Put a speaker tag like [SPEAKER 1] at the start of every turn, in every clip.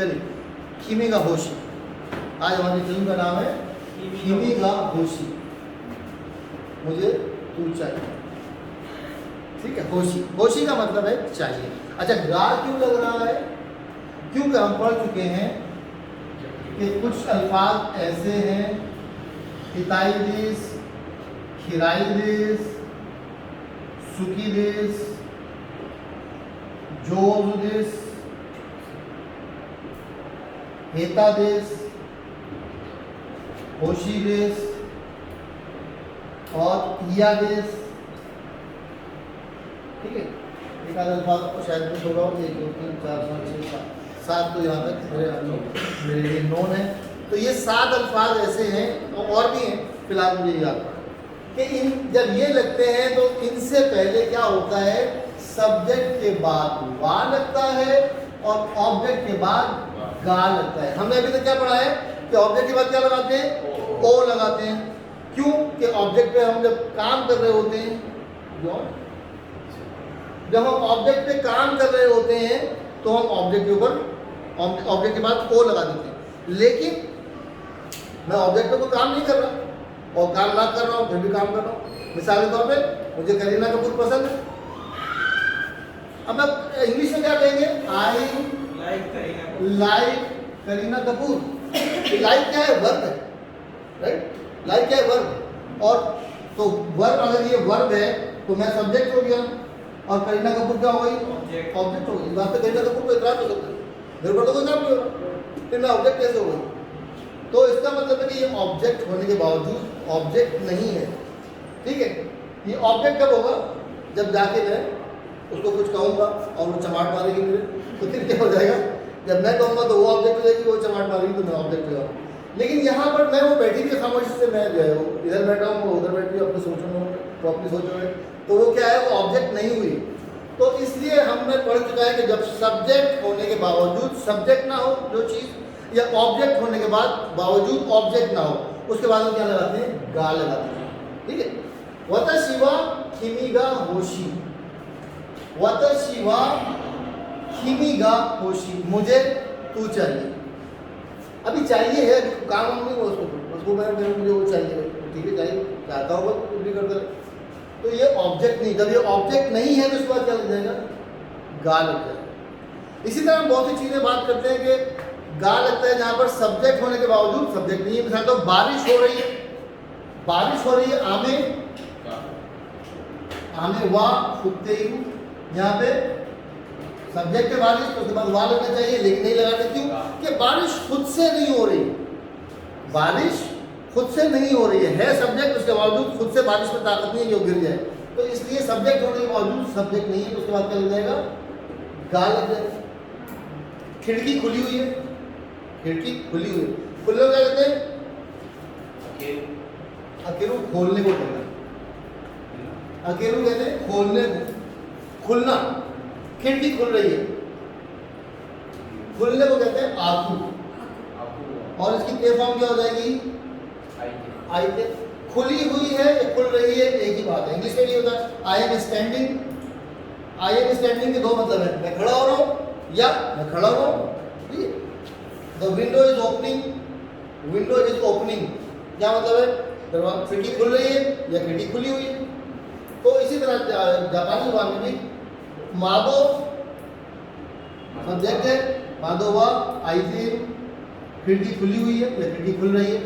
[SPEAKER 1] चलिए, खीमेगा होशी। आज हमारी फिल्म का नाम है खीमेगा होशी, मुझे तू चाहिए। ठीक है, होशी, होशी का मतलब है चाहिए। अच्छा, गा क्यों लग रहा है? क्योंकि हम पढ़ चुके हैं कि कुछ अल्फाज ऐसे हैं, हिताइदिस, खिराइदिस, सुकीदिस, जोदिस, हेतादिस, होशीदिस और इयादिस। ठीक है, एक आध अल्फाज को शायद कुछ होगा, 1 2 3 4 5 6 7 तो यहाँ तक मेरे लिए नोन है। तो ये 7 अल्फाज ऐसे हैं और भी हैं, फिलहाल मुझे याद कि इन जब ये लगते हैं तो इनसे पहले क्या होता है, सब्जेक्ट के बाद वा लगता है और ऑब्जेक्ट के बाद गा लगता है। हमने अभी तक क्या पढ़ा है कि ऑब्जेक्ट के बाद क्या लगाते हैं, ओ लगाते हैं। क्यों कि ऑब्जेक्ट पे हम जब काम कर रहे होते हैं, जब हम ऑब्जेक्ट पे काम कर रहे होते हैं तो हम ऑब्जेक्ट के ऊपर ऑब्जेक्ट के बाद ओ लगा देते हैं। लेकिन मैं ऑब्जेक्ट पे कोई काम नहीं कर रहा और काम ना कर रहा हूँ फिर भी काम कर रहा हूँ। मिसाल के तौर पे मुझे करीना कपूर पसंद है, अब मैं इंग्लिश में क्या कहेंगे, I like Kareena Kapoor. Like क्या है, वर्ब है, राइट? लाइक क्या है, वर्ब। और तो वर्ब, अगर ये वर्ब है तो मैं सब्जेक्ट हो गया और करीना कपूर क्या हो गई, ऑब्जेक्ट हो गई। इस बात पे करीना कपूर को इतराज हो सकता है, मेरे पर तो कोई काम नहीं हो रहा, फिर मैं ऑब्जेक्ट कैसे हो गई? तो इसका मतलब है कि ये ऑब्जेक्ट होने के बावजूद ऑब्जेक्ट नहीं है। ठीक है, ये ऑब्जेक्ट कब होगा, जब जाके मैं उसको कुछ कहूँगा और वो चमाट मारेगी मेरे, तो फिर क्या हो जाएगा, जब मैं कहूँगा तो वो ऑब्जेक्ट हो जाएगी, वो चमाट मारेगी तो मैं ऑब्जेक्ट हो जाऊँगा। लेकिन यहाँ पर मैं वो बैठी हुई खामोशी से, मैं जो है वो इधर बैठा हूँ, वो उधर बैठी हूँ, अपने सोचों में प्रॉपर्ली सोचो में, तो वो क्या है, वो ऑब्जेक्ट नहीं हुई। तो इसलिए हमने पढ़ चुका है कि जब सब्जेक्ट होने के बावजूद सब्जेक्ट ना हो जो चीज़, या ऑब्जेक्ट होने के बाद बावजूद ऑब्जेक्ट ना हो, उसके बाद हम क्या लगाते हैं, गा लगाते हैं। ठीक है, वतशिवा खिमिगा होशी, वतशिवा खिमिगा होशी, मुझे तू चाहिए। अभी चाहिए है, काम हम नहीं, उसको मुझे वो चाहिए, ठीक है चाहिए, चाहता होगा तो कुछ भी करता है। तो ये ऑब्जेक्ट नहीं, जब ये ऑब्जेक्ट नहीं है तो उसके बाद क्या लग जाएगा, गा लग जाएगा। इसी तरह हम बहुत सी चीज़ें बात करते हैं कि गा लगता है जहाँ पर सब्जेक्ट होने के बावजूद सब्जेक्ट नहीं है। मिसाल तो बारिश हो रही है, बारिश हो रही है, आमे आमे वाह खुदते ही, यहाँ पे सब्जेक्ट है बारिश, तो उसके बाद वाह लगना चाहिए, लेकिन नहीं लगाते। क्यों कि बारिश खुद से नहीं हो रही, बारिश खुद से नहीं हो रही है सब्जेक्ट, उसके बावजूद खुद से बारिश में ताकत नहीं है जो गिर जाए, तो इसलिए सब्जेक्ट होने के बावजूद सब्जेक्ट नहीं है, तो उसके बाद क्या लग जाएगा, गा लग जाएगा। खिड़की खुली हुई है, खिड़की खुली हुई है, खुलने को क्या कहते हैं, अकेलू खोलने को कहते हैं, अकेलू कहते हैं खोलने को, खुलना। खिड़की खुल रही है, खुलने को कहते हैं आंखों, और इसकी के फॉर्म क्या हो जाएगी, आई के। खुली हुई है या खुल रही है एक ही बात है। इंग्लिश में नहीं होता I am standing, I am standing के दो मतलब है, मैं खड़ा हो रहा हूँ या मैं खड़ा हो रहा हूँ। The window is opening, window is opening क्या मतलब है, दरवाजा, खिड़की खुल रही है या खिड़की खुली हुई है। तो इसी तरह जापानी भाषा में भी मादो सब्जेक्ट है, मादो वा आई थी, खिड़की खुली हुई है या खिड़की खुल रही है,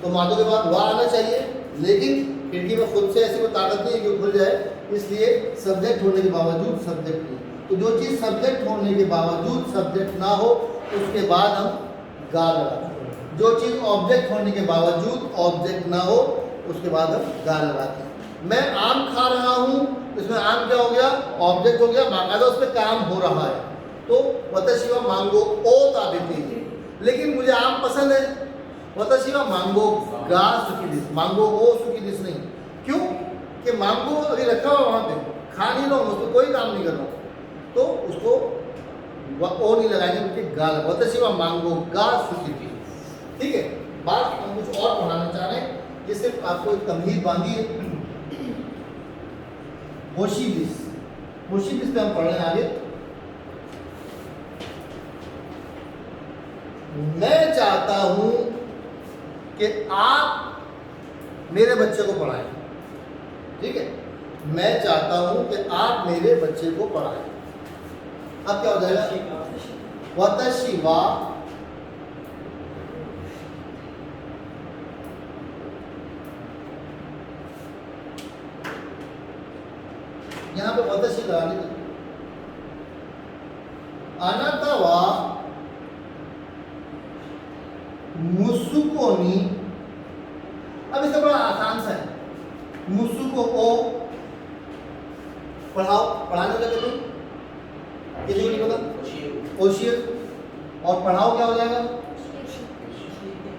[SPEAKER 1] तो मादो के बाद वाह आना चाहिए, लेकिन खिड़की में खुद से ऐसी कोई ताकत नहीं है कि खुल जाए, इसलिए सब्जेक्ट होने के बावजूद सब्जेक्ट नहीं। तो जो चीज़ सब्जेक्ट होने के बावजूद सब्जेक्ट ना हो उसके बाद हम गा लगाते हैं, जो चीज़ ऑब्जेक्ट होने के बावजूद ऑब्जेक्ट ना हो उसके बाद हम गा लगाते हैं। मैं आम खा रहा हूँ, इसमें आम क्या हो गया, ऑब्जेक्ट हो गया, बाकायदा उस पर काम हो रहा है, तो वतशिवा मांगो ओ ताबिती, लेकिन मुझे आम पसंद है, वतशिवा मांगो गा सुकीदिस, मांगो ओ सुकीदिस नहीं। क्यों कि मांगो अभी रखा हुआ वहाँ पे, खा नहीं रहा हूँ, उस पर कोई काम नहीं कर रहा हूँ, तो उसको ओ नहीं लगाएंगे, क्योंकि गा लगा, वतशिवा मांगो गा सुकीदिस। ठीक है, बात हम कुछ और पढ़ाना चाह रहे हैं, ये सिर्फ आपको एक तमहीद बांधी है। होशीदिस, होशीदिस पे हम पढ़ रहे हैं आगे। मैं चाहता हूं कि आप मेरे बच्चे को पढ़ाएं। ठीक है, मैं चाहता हूं कि आप मेरे बच्चे को पढ़ाएं। अब क्या हो जाएगा? वतशी वा यहां पे वतशी लगाने का अनाता वा मुसुको नी। अब इसका बड़ा आसान सा है। मुसुको ओ पढ़ाओ, पढ़ाने का कहते हैं, किसी को नहीं पता? ओशियर। और पढ़ाओ क्या हो जाएगा?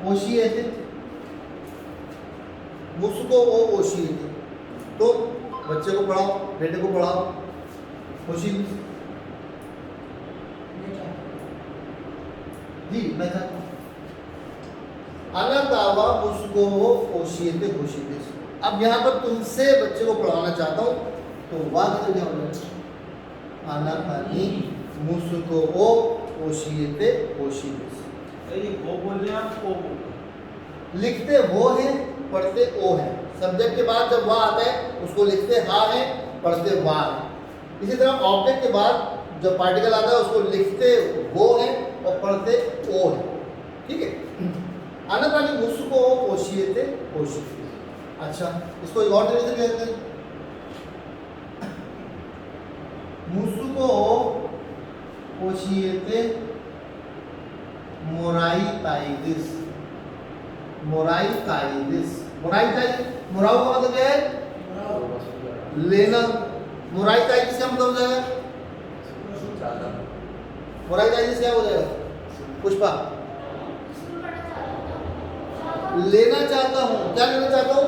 [SPEAKER 1] ओशिएते। मुसुको ओ ओशिएते। तो बच्चे को पढ़ाओ, बेटे को पढ़ाओ, ओशी। जी मैं चाहता हूँ अनातावा मुसुको ओशिएते ओशिएते। अब यहाँ पर तुमसे बच्चे को पढ़ाना चाहता हूँ, तो वाक्य क्या हो जाएगा? अनातानी मुसुको ओ ओशिएते ओशिएते।
[SPEAKER 2] ये वो बोल रहे हैं आप, वो बोल रहे हैं।
[SPEAKER 1] लिखते वो है, पढ़ते ओ है। सब्जेक्ट के बाद जब वाह आता है उसको लिखते हा है, पढ़ते वाह है। इसी तरह ऑब्जेक्ट के बाद जब पार्टिकल आता है उसको लिखते वो है और पढ़ते ओ है। ठीक है, अनातानी मुसुको ओशिएते ओशिएते। अच्छा, इसको एक और तरीके से कहते हैं, मुसुको ओशिएते मोराई ताइदिस। मोराई ताइदिस, मोराई ताइदिस, मोराऊ का मतलब क्या है? लेना। मोराई ताइदिस का मतलब हो जाएगा? मोराई ताइदिस क्या हो जाएगा? पुष्पा, लेना चाहता हूं। क्या लेना चाहता हूं?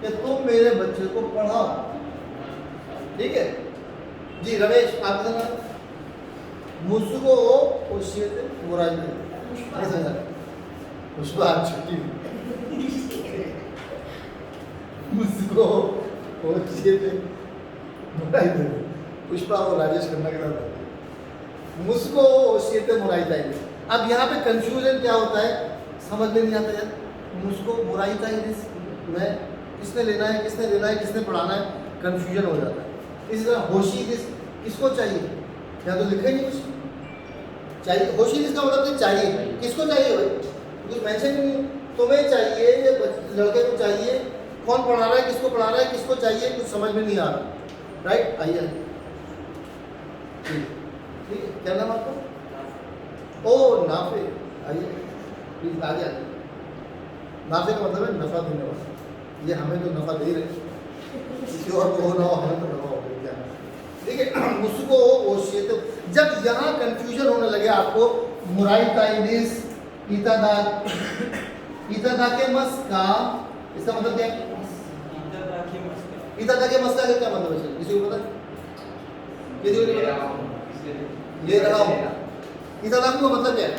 [SPEAKER 1] कि तुम मेरे बच्चे को पढ़ाओ। ठीक है जी। रमेश आपका नाम? मुसुको ओशिएते मोराई ताइदिस। पुष्पा छुट्टी। मुसुको ओशिएते मोराई ताइदिस। पुष्पा और राजेश खन्ना के साथ मुसुको ओशिएते मोराई ताइदिस। अब यहाँ पे कंफ्यूजन क्या होता है समझ में नहीं आता यार। मुझको मोराई ताइदिस में किसने लेना है, किसने लेना है, किसने पढ़ाना है, कंफ्यूजन हो जाता है। इसी तरह होशीदिस किसको चाहिए? या तो लिखे नहीं कुछ चाहिए। होशीदिस का मतलब चाहिए, किसको चाहिए भाई? कुछ मेंशन नहीं। तुम्हें चाहिए या लड़के को चाहिए, कौन पढ़ा रहा है, किसको पढ़ा रहा है, किसको चाहिए, कुछ समझ में नहीं आ रहा। राइट, आइए। ठीक है, क्या नाम आपका? ओ नाफे, आइए प्लीज आगे आइए। नाफे का मतलब है नफा देने वाला। ये हमें तो नफा दे रहे, किसी और को हो ना हो, हमें तो नफा हो गया। ठीक है, मुसुको ओशिएते। जब यहाँ कंफ्यूजन होने लगे आपको, मोराई ताइदिस इतादा के मस का इसका मतलब क्या है? इतादा के मस का क्या मतलब है? किसी को पता? किसी को नहीं पता? ले रहा हूँ। इतादाकू का मतलब क्या है?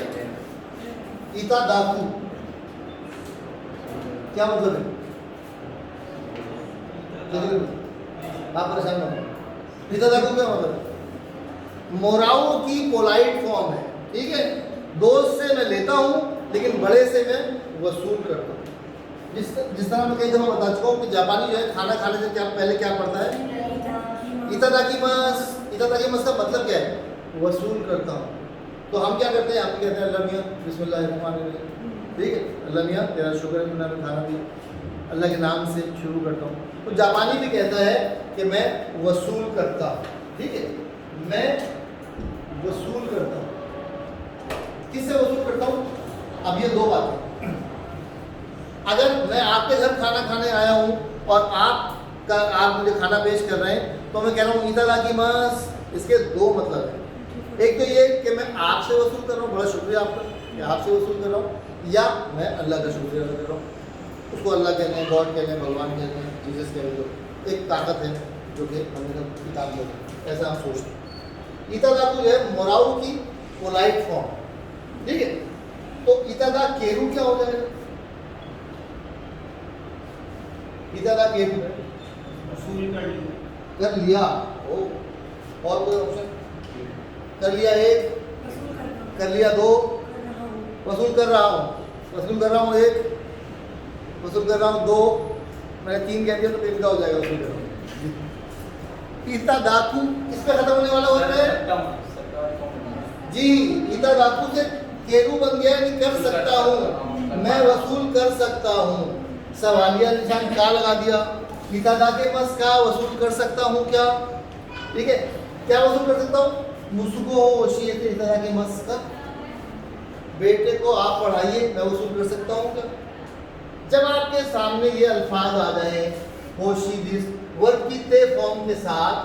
[SPEAKER 1] इतादाकू क्या मतलब है? आप परेशान मत हो। इतादाकू क्या मतलब है? मोराऊ की पोलाइट फॉर्म है। ठीक है, दोस्त से मैं लेता हूँ लेकिन बड़े से मैं वसूल करता हूँ। जिस तरह मैं कई दफा बता चुका हूँ कि जापानी जो है खाना खाने से क्या पहले क्या पड़ता है? इतादाकिमास। इतादाकिमास का मतलब क्या है? वसूल करता हूँ। तो हम क्या करते हैं? आप कहते हैं अल्लाह मियाँ बिस्मिल्लाहिर्रहमानिर्रहीम। ठीक है, अल्लाह मियाँ तेरा शुक्र है तुमने हमें खाना दिया, अल्लाह के नाम से शुरू करता हूँ। तो जापानी भी कहता है कि मैं वसूल करता हूँ। ठीक है, मैं वसूल करता हूँ। किससे वसूल करता हूँ? अब ये दो बातें। अगर मैं आपके घर खाना खाने आया हूँ और आप मुझे खाना पेश कर रहे हैं, तो मैं कह रहा हूँ इतादाकिमास। इसके दो मतलब है। एक तो ये कि मैं आपसे वसूल कर रहा हूँ, बड़ा शुक्रिया आपका कि आपसे वसूल कर रहा हूँ, या मैं अल्लाह का शुक्रिया अदा कर रहा हूँ। उसको अल्लाह कहते हैं, गॉड कहते हैं, भगवान कहते हैं, जीसस कहते हैं। एक ताकत है जो कि हमें किताब में ऐसा हम सोचते हैं। इतादाकू जो है मोराऊ की पोलाइट फॉर्म। ठीक है, तो इतादा केरू क्या हो जाएगा? इतादा केरू
[SPEAKER 2] वसूल
[SPEAKER 1] कर लिया। ओ, और कोई ऑप्शन? कर लिया एक, कर लिया दो, वसूल कर रहा हूँ, वसूल कर रहा हूँ 1, वसूल कर रहा हूँ 2, मैंने 3 कह दिया तो पेन का हो जाएगा वसूल कर रहा हूँ। ईता धातु किस पे खत्म होने वाला होता है? जी, ईता धातु से केरू बन गया, नहीं कर सकता हूँ, मैं वसूल कर सकता हूँ। सवालिया निशान का लगा दिया। ईता दा के पास का वसूल कर सकता हूँ क्या? ठीक है, क्या वसूल कर सकता हूँ? मुझको वसीयत ईता दा के मस का, बेटे को आप पढ़ाइए, मैं वसूल कर सकता हूँ क्या? जब आपके सामने ये अल्फाज आ जाए होशी दिस वर्ब की ते फॉर्म के साथ,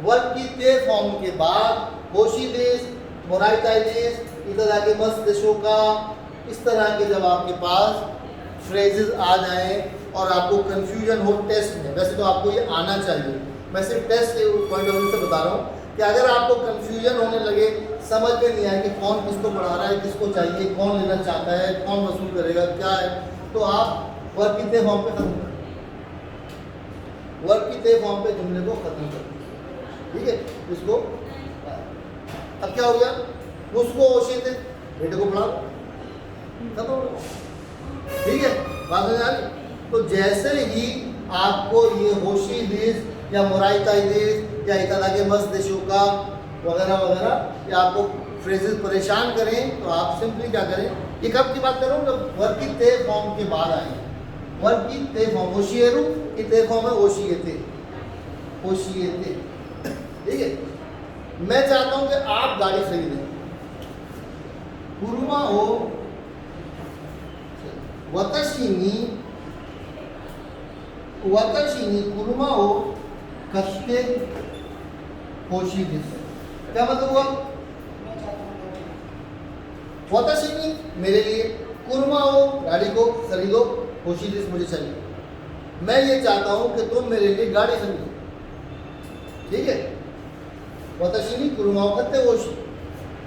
[SPEAKER 1] वर्ब की ते फॉर्म के बाद होशी दिस मोराइटाइदिस इतना के मस्त देशों का, इस तरह के जब आपके पास फ्रेजेस आ जाएं और आपको कंफ्यूजन हो टेस्ट में, वैसे तो आपको ये आना चाहिए, मैं सिर्फ टेस्ट के पॉइंट ऑफ व्यू से बता रहा हूँ कि अगर आपको कंफ्यूजन होने लगे, समझ में नहीं आए कि कौन किसको पढ़ा रहा है, किसको चाहिए, कौन लेना चाहता है, कौन वसूल करेगा, क्या है, तो आप वर्ब की ते फॉर्म पे खत्म कर, वर्ब की ते फॉर्म पे जुमले को खत्म कर, ठीक है। इसको अब क्या हो गया? उसको ओशियत बेटे को पढ़ाओ, खत्म हो गया, ठीक है, बात समझ आ रही? तो जैसे ही आपको ये होशी दिस या मुराइता दिस या इतना के मस्त देशों का वगैरह वगैरह या आपको फ्रेजेस परेशान करें, तो आप सिंपली क्या करें, ये कब की बात करूँ? जब वर्ब की ते फॉर्म के बाद आए, वर्ब की ते फॉर्म, होशियरू की ते फॉर्म है ओशियते, ओशियते, ठीक है। मैं चाहता हूं कि आप गाड़ी खरीदें, कुरुमा हो वतशिनी, वतशिनी कुरुमा हो कस्ते होशी दिस, क्या मतलब हुआ? वतशिनी मेरे लिए, कुरुमा हो गाड़ी को खरीदो, होशी दिस मुझे चाहिए, मैं ये चाहता हूं कि तुम मेरे लिए गाड़ी खरीदो, ठीक है। वतशिनी कुरुमा खत्ते होशी,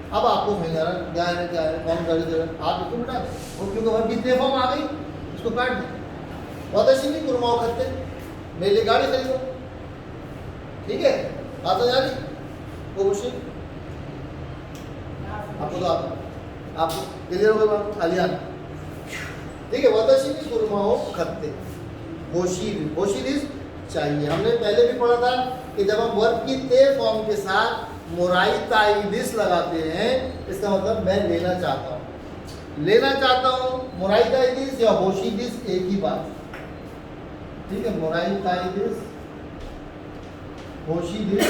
[SPEAKER 1] अब आपको फैलाना क्या है, क्या है, कौन गाड़ी दे रहा है, आप इसको बिठा दें, वो क्योंकि वर्ब की ते फॉर्म आ गई, इसको काट दें। वतशिनी कुरुमा खत्ते, मेरे लिए गाड़ी खरीदो, ठीक है, बात हो जा रही? वो मुश्किल आपको तो आपको क्लियर हो गई बात, आलियान, ठीक है। वतशिनी कुरुमा खत्ते, होशी, होशी दिस चाहिए। हमने पहले भी पढ़ा था कि जब हम वर्ब की ते फॉर्म के साथ मोराइताइदिस लगाते हैं, इसका मतलब मैं लेना चाहता हूँ, लेना चाहता हूँ। मोराइताइदिस या होशीदिस एक ही बात, ठीक है, मोराइताइदिस होशीदिस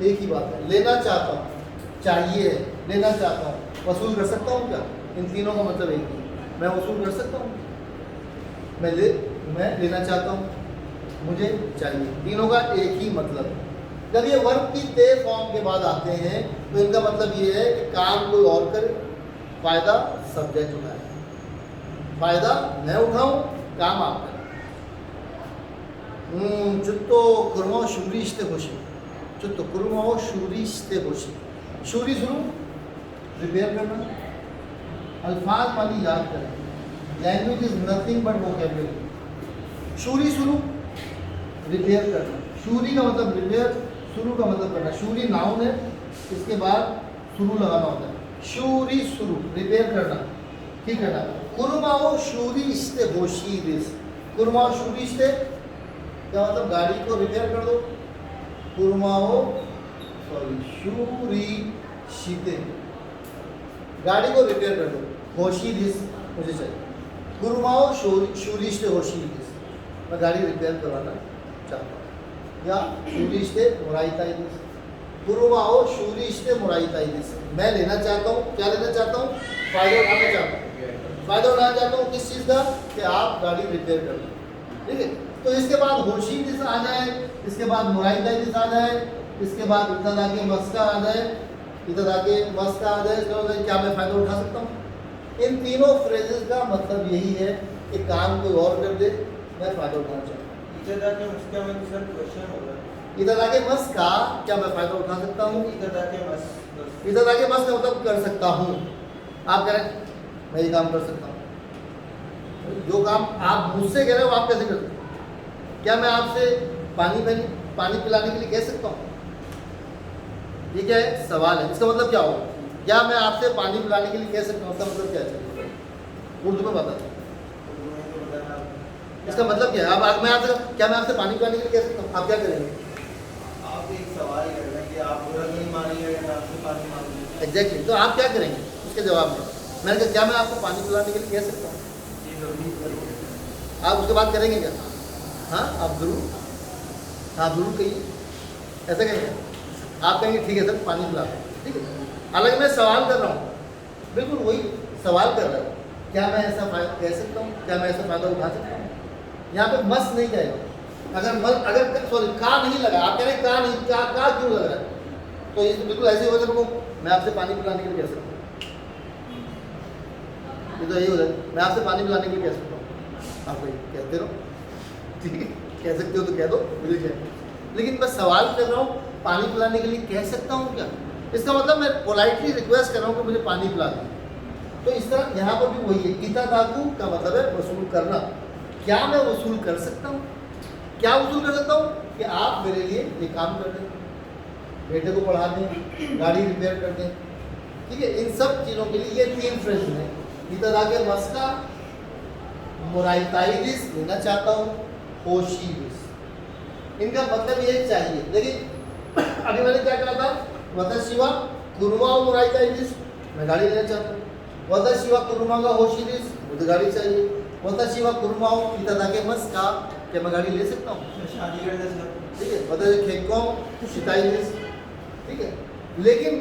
[SPEAKER 1] एक ही बात है, लेना चाहता हूँ, चाहिए, लेना चाहता हूँ, वसूल कर सकता हूँ क्या? इन तीनों का मतलब एक ही, मैं वसूल कर सकता हूँ, मैं लेना चाहता हूँ, मुझे चाहिए, तीनों का एक ही मतलब है। जब ये वर्ब की ते फॉर्म के बाद आते हैं तो इनका मतलब ये है कि काम कोई और करे, फायदा सब्जेक्ट उठाए, फायदा मैं उठाऊं, काम आप करें। चुत्तो कुर्मा शूरिश्ते होशी, चुत्तो कुर्मा शूरिश्ते होशी, शूरी शुरू रिपेयर करना, अल्फाज वाली याद करें, language is nothing but vocabulary. शूरी शुरू रिपेयर करना, शूरी का मतलब रिपेयर, शुरू का मतलब करना, शूरी नाउन है, इसके बाद शुरू लगाना होता है, शूरी शुरू रिपेयर करना, ठीक है ना। कुरुमाओ शूरी इस्ते होशी दिस, कुरुमाओ शूरी इस्ते क्या मतलब? गाड़ी को रिपेयर कर दो, कुरुमाओ सॉरी शूरी शीते, गाड़ी को रिपेयर कर दो, होशी दिस मुझे चाहिए, कुरुमाओ शूरी इस्ते होशी दिस, मैं गाड़ी रिपेयर करवाना चाहता हूँ, या शूरिश्ते मोराइताइदिस, कुरुमाओ शूरिश्ते मोराइताइदिस, मैं लेना चाहता हूँ, क्या लेना चाहता हूँ? फायदा उठाना चाहता हूँ, फायदा उठाना चाहता हूँ किस चीज़ का? कि आप गाड़ी रिपेयर कर लो, ठीक है। तो इसके बाद होशीदिस आ जाए, इसके बाद मोराइताइदिस आ जाए, इसके बाद इब्तदा के मस्का आ जाए, इब्तदा के मस्का आ जाए, इसका मतलब क्या मैं फ़ायदा उठा सकता हूँ? इन तीनों फ्रेजेस का मतलब यही है कि काम कोई और कर दे, मैं फ़ायदा उठाना चाहता हूँ।
[SPEAKER 2] इतना के उसका मतलब सर क्वेश्चन होगा,
[SPEAKER 1] इतना के मस का क्या मैं फ़ायदा उठा सकता हूँ?
[SPEAKER 2] इतना के बस
[SPEAKER 1] इतना के मस का मतलब कर सकता हूँ, आप कह रहे हैं मैं ये काम कर सकता हूँ, जो काम आप मुझसे कह रहे हो आप कैसे कर सकते हो? क्या मैं आपसे पानी पिलाने के लिए कह सकता हूँ? ये क्या है? सवाल है, इसका मतलब क्या होगा? क्या मैं आपसे पानी पिलाने के लिए कह सकता हूँ? उसका मतलब क्या है? उर्दू में बता। इसका मतलब क्या है? अब मैं आपसे क्या मैं आपसे पानी पिलाने के लिए कह सकता हूँ? आप क्या करेंगे?
[SPEAKER 2] आप एक सवाल कर रहे हैं कि आप बुरा नहीं मानिएगा या आपसे पानी मांगेंगे।
[SPEAKER 1] एग्जैक्टली, तो आप क्या करेंगे उसके जवाब में? मैंने कहा क्या मैं आपको पानी पिलाने के लिए कह सकता हूँ?
[SPEAKER 2] जी जरूर करिए।
[SPEAKER 1] आप उसके बाद करेंगे क्या? हाँ, आप जरूर, हाँ जरूर कहिए, ऐसा कहेंगे। आप कहेंगे ठीक है सर पानी पिला दो, ठीक है। हालांकि मैं सवाल कर रहा हूँ, बिल्कुल वही सवाल कर रहा हूँ, क्या मैं ऐसा कह सकता हूँ? क्या मैं ऐसा फायदा उठा सकता हूँ? यहाँ पे मस नहीं जाएगा। अगर सॉरी का नहीं लगा, आप कह रहे हैं का नहीं, का क्यों लग रहा है? तो ये तो बिल्कुल ऐसे हो जाए, मैं आपसे पानी पिलाने के लिए कह सकता हूँ। ये तो यही हो जाए, मैं आपसे पानी पिलाने के लिए कह सकता हूँ। आप वही कहते रहो, ठीक है, कह सकते हो तो कह दो, मुझे क्या है। लेकिन मैं सवाल कर रहा हूँ, पानी पिलाने के लिए कह सकता हूँ क्या? इसका मतलब मैं पोलाइटली रिक्वेस्ट कर रहा हूँ कि मुझे पानी पिला दो। तो इस तरह यहाँ पर भी वही है, गीता दाकू का मतलब है वसूल करना। क्या मैं वसूल कर सकता हूँ? क्या वसूल कर सकता हूँ? कि आप मेरे लिए ये काम कर दें, बेटे को पढ़ा दें, गाड़ी रिपेयर कर दें, ठीक है। इन सब चीज़ों के लिए ये 3 फ्रेज हैं। गीता दाके मस्का मोराइताइडिस लेना चाहता हूँ, होशीबिस, इनका मतलब ये चाहिए। देखिए अभी मैंने क्या कहा था, वतशिवा कुरुमा मोराइताइडिस, मैं गाड़ी लेना चाहता हूँ। वतशिवा कुरुमा का होशीबिस, मुझे गाड़ी चाहिए। वतशिवा कुरुमा इतादाके मस्का, क्या मैं गाड़ी ले सकता हूँ?
[SPEAKER 2] शादी करने से
[SPEAKER 1] ठीक है, वतशिवा खेको शिताइडिस, ठीक है। लेकिन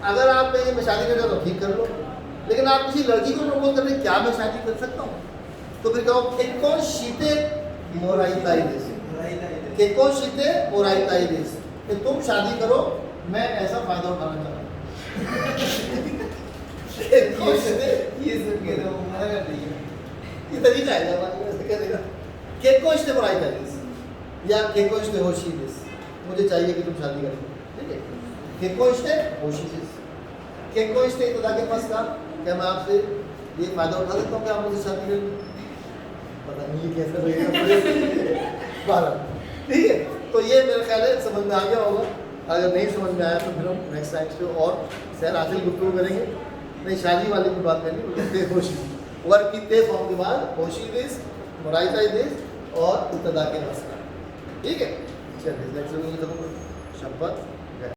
[SPEAKER 1] अगर आप कहेंगे मैं शादी करना तो ठीक कर लो, लेकिन आप किसी लड़की को प्रपोज कर रहे हैं, क्या मैं शादी कर सकता हूँ? तो फिर कहो खेको शीते मोराइताइडिस, खेको शीते मोराइताइडिस, कि तुम शादी करो, मैं ऐसा फायदा उठाना चाहता हूँ।
[SPEAKER 2] ये सब कह रहे हो मना कर दीजिए।
[SPEAKER 1] ये तरीका है जब ऐसे कह देगा खेको शीते मोराइताइडिस या खेको शीते होशीबिस, मुझे चाहिए कि तुम शादी करो, ठीक है। खेको शीते होशीबिस, खेको शीते इतादाके मस्का, क्या मैं आपसे ये फायदा उठा सकता हूँ कि आप मुझे शादी करेंगे? पता नहीं कैसे रहेगा, ठीक है। तो ये मेरे ख्याल है समझ में आ गया होगा। अगर नहीं समझ में आया तो फिर हम नेक्स्ट टाइम पे और सैर हासिल गुफ्तगू करेंगे। नहीं, शादी वाली की बात करनी, मतलब होशी वर्क की ते फॉर्म के बाद होशी दिस, मोराइता दिस और इब्तदा के मसला, ठीक है। चलिए नेक्स्ट शपथ